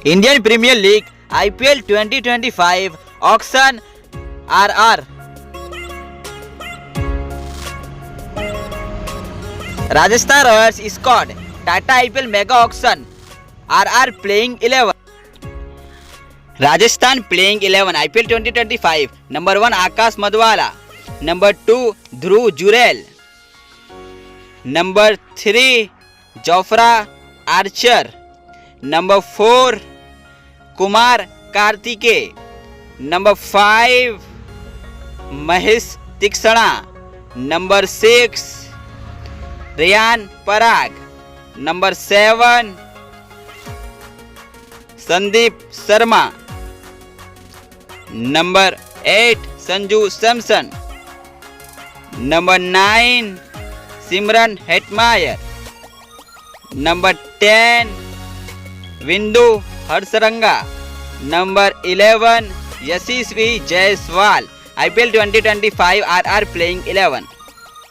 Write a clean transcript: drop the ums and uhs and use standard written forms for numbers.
Indian Premier League IPL 2025 auction RR. Rajasthan Royals squad Tata IPL mega auction RR playing 11. Rajasthan playing 11 IPL 2025. Number 1 Akash Madwala, number 2 Dhruv Jurel, number 3 Jofra Archer, number 4 Kumar Karthike, number 5 Mahesh Tiksana, number 6 Ryan Parag, number 7 Sandeep Sharma, number 8 Sanju Samson, number 9 Simran Hetmeyer, number 10 Vindu Harsaranga, number 11 Yashasvi Jaiswal. IPL 2025 RR playing 11.